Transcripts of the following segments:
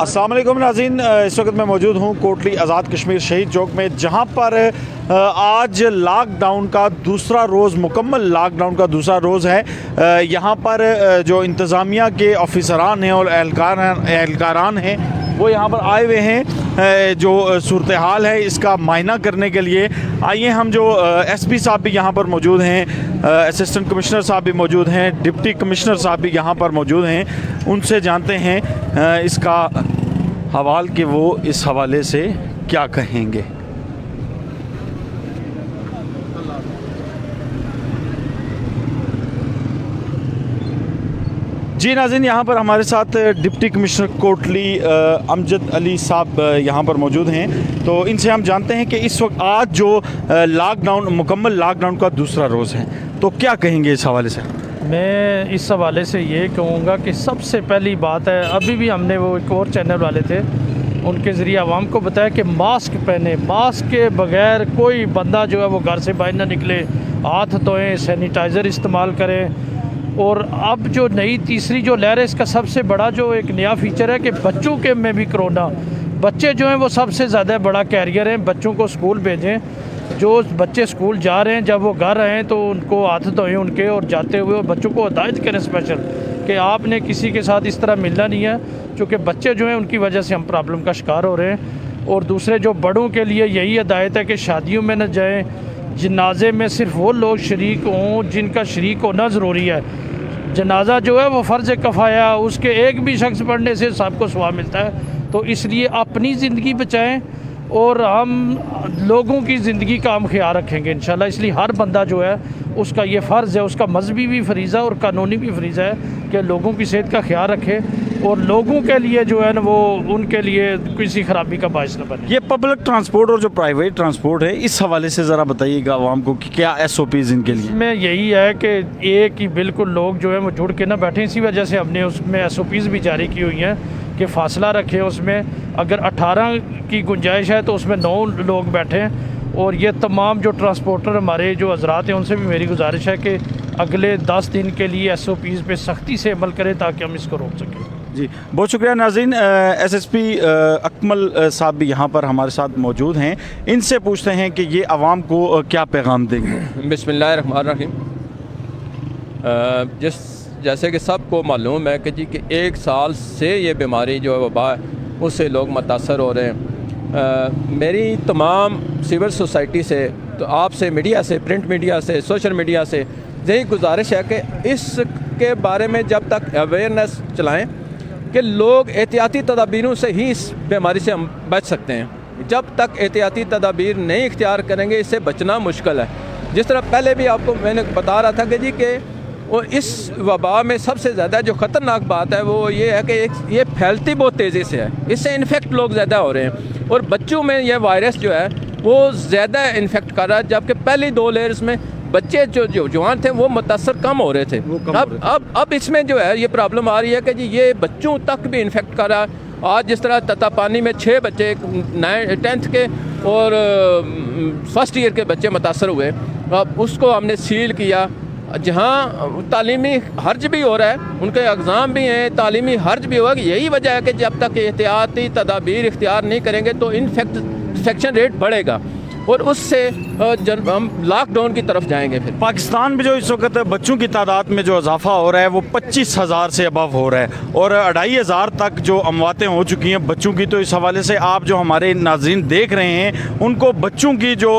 अस्सलाम वालेकुम नाज़रीन, इस वक्त मैं मौजूद हूँ कोटली आज़ाद कश्मीर शहीद चौक में, जहाँ पर आज लॉकडाउन का दूसरा रोज़, मुकम्मल लॉकडाउन का दूसरा रोज़ है। यहाँ पर जो इंतज़ामिया के ऑफिसरान हैं और एहलकारान हैं वो यहाँ पर आए हुए हैं जो सूरत हाल है इसका मायना करने के लिए। आइए हम जो एसपी साहब भी यहाँ पर मौजूद हैं, असिस्टेंट कमिश्नर साहब भी मौजूद हैं, डिप्टी कमिश्नर साहब भी यहाँ पर मौजूद हैं, उनसे जानते हैं इसका हवाल कि वो इस हवाले से क्या कहेंगे। जी नाज़रीन, यहाँ पर हमारे साथ डिप्टी कमिश्नर कोटली अमजद अली साहब यहाँ पर मौजूद हैं, तो इनसे हम जानते हैं कि इस वक्त आज जो लॉकडाउन, मुकम्मल लॉकडाउन का दूसरा रोज़ है, तो क्या कहेंगे इस हवाले से। मैं इस हवाले से ये कहूँगा कि सबसे पहली बात है, अभी भी हमने वो एक और चैनल वाले थे उनके ज़रिए आवाम को बताया कि मास्क पहने, मास्क के बग़ैर कोई बंदा जो है वो घर से बाहर ना निकले, हाथ धोएं, सैनिटाइज़र इस्तेमाल करें। और अब जो नई तीसरी जो लहर है, इसका सबसे बड़ा जो एक नया फ़ीचर है कि बच्चों के में भी कोरोना, बच्चे जो हैं वो सबसे ज़्यादा बड़ा कैरियर हैं। बच्चों को स्कूल भेजें, जो बच्चे स्कूल जा रहे हैं जब वो घर आएँ तो उनको हाथ धोएं उनके, और जाते हुए और बच्चों को हिदायत करें स्पेशल कि आपने किसी के साथ इस तरह मिलना नहीं है, क्योंकि बच्चे जो हैं उनकी वजह से हम प्रॉब्लम का शिकार हो रहे हैं। और दूसरे जो बड़ों के लिए यही हिदायत है कि शादियों में न जाएँ, जनाजे में सिर्फ वो लोग शरीक हों जिनका शरीक होना ज़रूरी है। जनाजा जो है वो फ़र्ज़ कफ़ाया, उसके एक भी शख्स पढ़ने से सबको सवाब मिलता है। तो इसलिए अपनी ज़िंदगी बचाएं और हम लोगों की ज़िंदगी का हम ख्याल रखेंगे इंशाल्लाह। इसलिए हर बंदा जो है उसका ये फ़र्ज़ है, उसका मजहबी भी फरीज़ा और कानूनी भी फरीज़ा है कि लोगों की सेहत का ख्याल रखे और लोगों के लिए जो है ना वो उनके लिए किसी ख़राबी का बायस न बने। ये पब्लिक ट्रांसपोर्ट और जो प्राइवेट ट्रांसपोर्ट है, इस हवाले से ज़रा बताइएगा आवाम को कि क्या SOPs इनके लिए। में यही है कि एक ही बिल्कुल लोग जो है वो जुड़ के ना बैठे, इसी वजह से हमने उसमें SOPs भी जारी की हुई हैं कि फ़ासला रखें। उसमें अगर 18 की गुंजाइश है तो उसमें 9 लोग बैठें। और ये तमाम जो ट्रांसपोर्टर हमारे जो हजरात हैं उनसे भी मेरी गुजारिश है कि अगले 10 दिन के लिए SOPs पे सख्ती से अमल करें ताकि हम इसको रोक सकें। जी बहुत शुक्रिया नाज़रीन। SSP अकमल साहब भी यहाँ पर हमारे साथ मौजूद हैं, इनसे पूछते हैं कि ये आवाम को क्या पैगाम देंगे। बिस्मिल्लाहिर्रहमानिर्रहीम। जैसे कि सबको मालूम है कि जी कि 1 साल से ये बीमारी जो है वबा उससे लोग मुतासर हो रहे हैं। मेरी तमाम सिविल सोसाइटी से, तो आपसे, मीडिया से, प्रिंट मीडिया से, सोशल मीडिया से यही गुजारिश है कि इसके बारे में जब तक अवेयरनेस चलाएं कि लोग एहतियाती तदाबीरों से ही इस बीमारी से हम बच सकते हैं। जब तक एहतियाती तदाबीर नहीं इख्तियार करेंगे इससे बचना मुश्किल है। जिस तरह पहले भी आपको मैंने बता रहा था कि जी कि वो इस वबा में सबसे ज़्यादा जो ख़तरनाक बात है वो ये है कि ये फैलती बहुत तेज़ी से है, इससे इन्फेक्ट लोग ज़्यादा हो रहे हैं और बच्चों में यह वायरस जो है वो ज़्यादा इन्फेक्ट कर रहा है, जबकि पहली 2 लेयर्स में बच्चे जो जवान थे वो मुतासर कम हो रहे थे। अब इसमें जो है ये प्रॉब्लम आ रही है कि जी ये बच्चों तक भी इन्फेक्ट कर रहा है। आज जिस तरह ततापानी में 6 बच्चे 10th के और फर्स्ट ईयर के बच्चे मुतासर हुए, अब उसको हमने सील किया। जहाँ तालीमी हर्ज भी हो रहा है, उनके एग्ज़ाम भी हैं, तालीमी हर्ज भी होगा। यही वजह है कि जब तक एहतियाती तदाबीर इख्तियार नहीं करेंगे तो इन्फेक्शन रेट बढ़ेगा और उससे हम लॉकडाउन की तरफ जाएंगे। फिर पाकिस्तान में जो इस वक्त बच्चों की तादाद में जो इजाफा हो रहा है वो 25,000 से अबव हो रहा है और 2,500 तक जो अमवातें हो चुकी हैं बच्चों की। तो इस हवाले से आप जो हमारे नाज़रीन देख रहे हैं उनको बच्चों की जो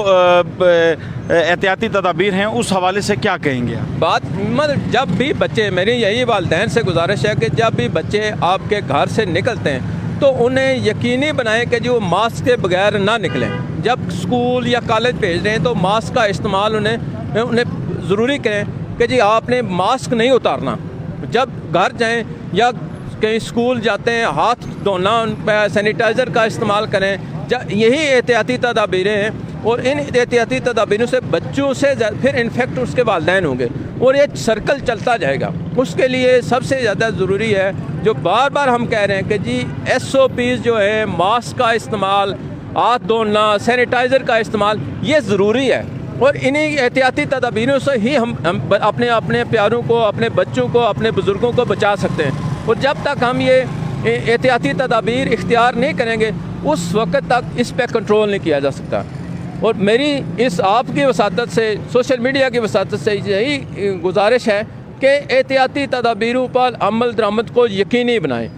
एहतियाती तदाबीर हैं उस हवाले से क्या कहेंगे बात? मतलब जब भी बच्चे, मेरी यही वालिदैन से गुजारिश है कि जब भी बच्चे आपके घर से निकलते हैं तो उन्हें यकीनी बनाएं कि जो मास्क के बगैर ना निकलें। जब स्कूल या कॉलेज भेज रहे हैं तो मास्क का इस्तेमाल उन्हें ज़रूरी करें कि जी आपने मास्क नहीं उतारना। जब घर जाएं या कहीं स्कूल जाते हैं हाथ धोना, उन पर सैनिटाइज़र का इस्तेमाल करें। यही एहतियाती तदाबीरें हैं और इन एहतियाती तदाबीरों से बच्चों से फिर इन्फेक्ट उसके वालिदैन होंगे और ये सर्कल चलता जाएगा। उसके लिए सबसे ज़्यादा ज़रूरी है, जो बार बार हम कह रहे हैं कि जी SOPs जो है, मास्क का इस्तेमाल, हाथ धोना, सैनिटाइज़र का इस्तेमाल, ये ज़रूरी है और इन्हीं एहतियाती तदाबीरों से ही हम अपने प्यारों को, अपने बच्चों को, अपने बुज़ुर्गों को बचा सकते हैं। और जब तक हम ये احتیاطی تدابیر اختیار نہیں کریں گے اس وقت تک اس پہ کنٹرول نہیں کیا جا سکتا. اور میری اس آپ کی وساطت سے، سوشل میڈیا کی وساطت سے یہی گزارش ہے کہ احتیاطی تدابیروں پر عمل درآمد کو یقینی بنائیں.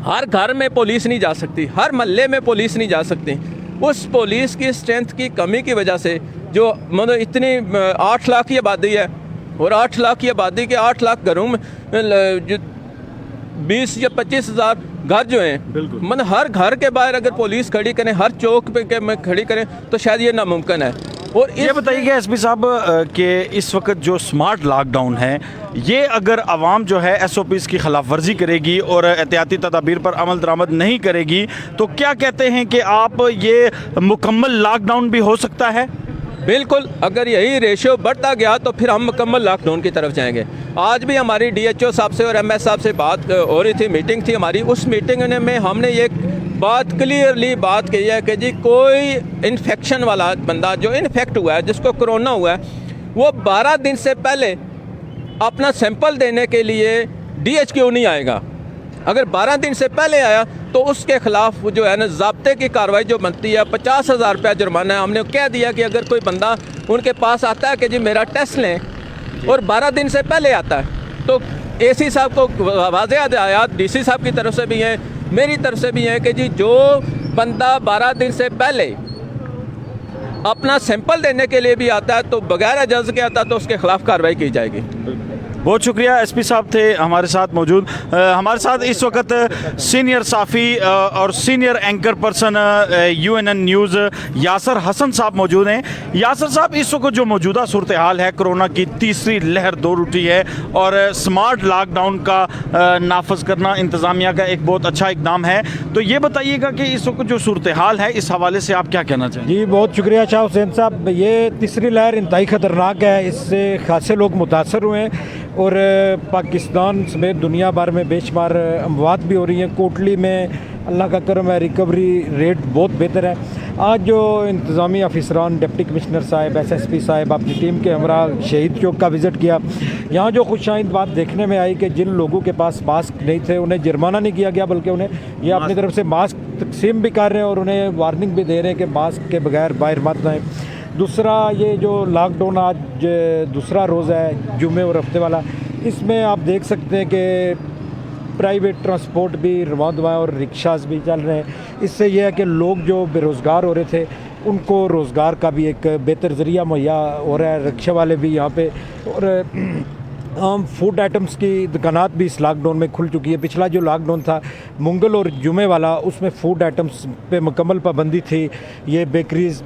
ہر گھر میں پولیس نہیں جا سکتی، ہر محلے میں پولیس نہیں جا سکتی. اس پولیس کی اسٹرینتھ کی کمی کی وجہ سے جو مطلب اتنی 8 لاکھ کی آبادی ہے، اور 8 لاکھ کی آبادی کے 8 لاکھ گھروں میں 20 یا 25 ہزار گھر جو ہیں، مطلب ہر گھر کے باہر اگر پولیس کھڑی کریں، ہر چوک پہ میں کھڑی کریں تو شاید یہ ناممکن ہے. اور یہ بتائیے گا ایس پی صاحب کہ اس وقت جو سمارٹ لاک ڈاؤن ہے، یہ اگر عوام جو ہے ایس او پیز کی خلاف ورزی کرے گی اور احتیاطی تدابیر پر عمل درآمد نہیں کرے گی تو کیا کہتے ہیں کہ آپ یہ مکمل لاک ڈاؤن بھی ہو سکتا ہے؟ بالکل، اگر یہی ریشو بڑھتا گیا تو پھر ہم مکمل لاک ڈاؤن کی طرف جائیں گے. آج بھی ہماری ڈی ایچ او صاحب سے اور ایم ایس صاحب سے بات ہو رہی تھی، میٹنگ تھی ہماری. اس میٹنگ میں ہم نے یہ بات کلیئرلی بات کی ہے کہ جی کوئی انفیکشن والا بندہ جو انفیکٹ ہوا ہے، جس کو کرونا ہوا ہے، وہ 12 دن سے پہلے اپنا سیمپل دینے کے لیے ڈی ایچ کیو نہیں آئے گا. اگر 12 دن سے پہلے آیا تو اس کے خلاف جو ہے نا ضابطے کی کارروائی جو بنتی ہے 50,000 روپیہ جرمانہ ہے. ہم نے کہہ دیا کہ اگر کوئی بندہ ان کے پاس آتا ہے کہ جی میرا ٹیسٹ لیں اور 12 دن سے پہلے آتا ہے تو اے سی صاحب کو واضح ہدایات ڈی سی صاحب کی طرف سے بھی ہیں، میری طرف سے بھی ہیں کہ جی جو بندہ 12 دن سے پہلے اپنا سیمپل دینے کے لیے بھی آتا ہے تو بغیر اجازت کے آتا ہے تو اس کے خلاف کارروائی کی جائے گی. بہت شکریہ. ایس پی صاحب تھے ہمارے ساتھ موجود. ہمارے ساتھ اس وقت سینئر صحافی اور senior anchor person UNN news Yasir Hasan صاحب موجود ہیں. یاسر صاحب، اس وقت جو موجودہ صورتحال ہے، کرونا کی تیسری لہر دور اٹھی ہے اور سمارٹ لاک ڈاؤن کا نافذ کرنا انتظامیہ کا ایک بہت اچھا اقدام ہے، تو یہ بتائیے گا کہ اس وقت جو صورتحال ہے اس حوالے سے آپ کیا کہنا چاہیں؟ جی بہت شکریہ شاہ حسین صاحب. یہ تیسری لہر انتہائی خطرناک ہے، اس سے خاصے لوگ متاثر ہوئے ہیں اور پاکستان سمیت دنیا بھر میں بے شمار اموات بھی ہو رہی ہیں. کوٹلی میں اللہ کا کرم ہے، ریکوری ریٹ بہت بہتر ہے. آج جو انتظامی افسران، ڈپٹی کمشنر صاحب، SSP صاحب اپنی ٹیم کے ہمراہ شہید چوک کا وزٹ کیا. یہاں جو خوش آئند بات دیکھنے میں آئی کہ جن لوگوں کے پاس ماسک نہیں تھے انہیں جرمانہ نہیں کیا گیا، بلکہ انہیں یہ اپنی طرف سے ماسک تقسیم بھی کر رہے ہیں اور انہیں وارننگ بھی دے رہے ہیں کہ ماسک کے بغیر باہر مت آئیں. دوسرا، یہ جو لاک ڈاؤن آج دوسرا روز ہے، جمعے اور ہفتے والا، اس میں آپ دیکھ سکتے ہیں کہ پرائیویٹ ٹرانسپورٹ بھی رواں دواں اور رکشاز بھی چل رہے ہیں. اس سے یہ ہے کہ لوگ جو بے روزگار ہو رہے تھے ان کو روزگار کا بھی ایک بہتر ذریعہ مہیا ہو رہا ہے. رکشہ والے بھی یہاں پہ، اور عام فوڈ آئٹمس کی دکانات بھی اس لاک ڈاؤن میں کھل چکی ہے. پچھلا جو لاک ڈاؤن تھا منگل اور جمعے والا، اس میں فوڈ آئٹمس پہ مکمل پابندی تھی. یہ بیکریز،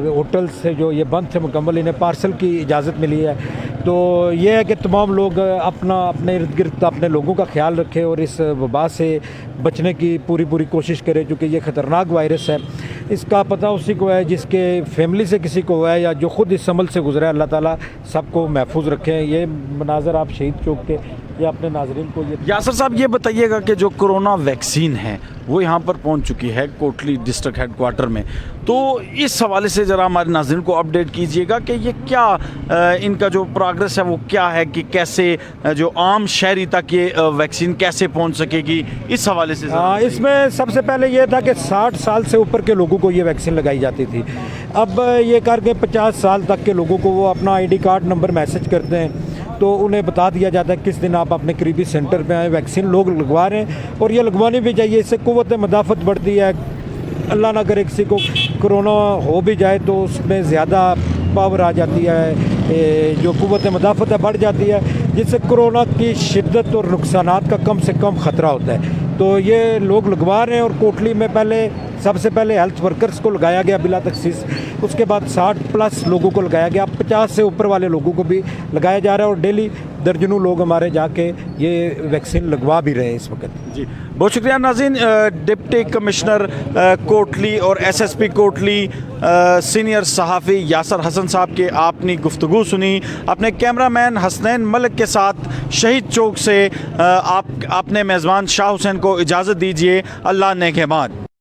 ہوٹل سے جو یہ بند تھے مکمل، انہیں پارسل کی اجازت ملی ہے. تو یہ ہے کہ تمام لوگ اپنے ارد گرد اپنے لوگوں کا خیال رکھیں اور اس وبا سے بچنے کی پوری کوشش کریں، چونکہ یہ خطرناک وائرس ہے. اس کا پتہ اسی کو ہے جس کے فیملی سے کسی کو ہوا ہے یا جو خود اس عمل سے گزرا ہے. اللہ تعالیٰ سب کو محفوظ رکھیں. یہ مناظر آپ شہید چوک کے یا اپنے ناظرین کو یاسر صاحب یہ بتائیے گا کہ جو کرونا ویکسین ہے وہ یہاں پر پہنچ چکی ہے کوٹلی ڈسٹرکٹ ہیڈ کوارٹر میں، تو اس حوالے سے ذرا ہمارے ناظرین کو اپڈیٹ کیجیے گا کہ یہ کیا ان کا جو پروگرس ہے وہ کیا ہے، کہ کیسے جو عام شہری تک یہ ویکسین کیسے پہنچ سکے گی، اس حوالے سے. اس میں سب سے پہلے یہ تھا کہ 60 سال سے اوپر کے لوگوں کو یہ ویکسین لگائی جاتی تھی. اب یہ کر کے 50 سال تک کے لوگوں کو وہ اپنا ID کارڈ نمبر میسج کرتے ہیں تو انہیں بتا دیا جاتا ہے کس دن آپ اپنے قریبی سینٹر پہ آئیں. ویکسین لوگ لگوا رہے ہیں اور یہ لگوانی بھی چاہیے، اس سے قوت مدافعت بڑھتی ہے. اللہ نہ کرے کسی کو کرونا ہو بھی جائے تو اس میں زیادہ پاور آ جاتی ہے، جو قوت مدافعت ہے بڑھ جاتی ہے، جس سے کرونا کی شدت اور نقصانات کا کم سے کم خطرہ ہوتا ہے. تو یہ لوگ لگوا رہے ہیں. اور کوٹلی میں سب سے پہلے ہیلتھ ورکرز کو لگایا گیا بلا تخصیص، اس کے بعد 60+ لوگوں کو لگایا گیا. 50 سے اوپر والے لوگوں کو بھی لگایا جا رہا ہے اور ڈیلی درجنوں لوگ ہمارے جا کے یہ ویکسین لگوا بھی رہے ہیں اس وقت. جی بہت شکریہ ناظرین. ڈپٹی کمشنر کوٹلی اور SSP کوٹلی سینئر صحافی یاسر حسن صاحب کے آپ نے گفتگو سنی. اپنے کیمرہ مین حسنین ملک کے ساتھ شہید چوک سے آپ اپنے میزبان شاہ حسین کو اجازت دیجیے. اللہ نگہبان.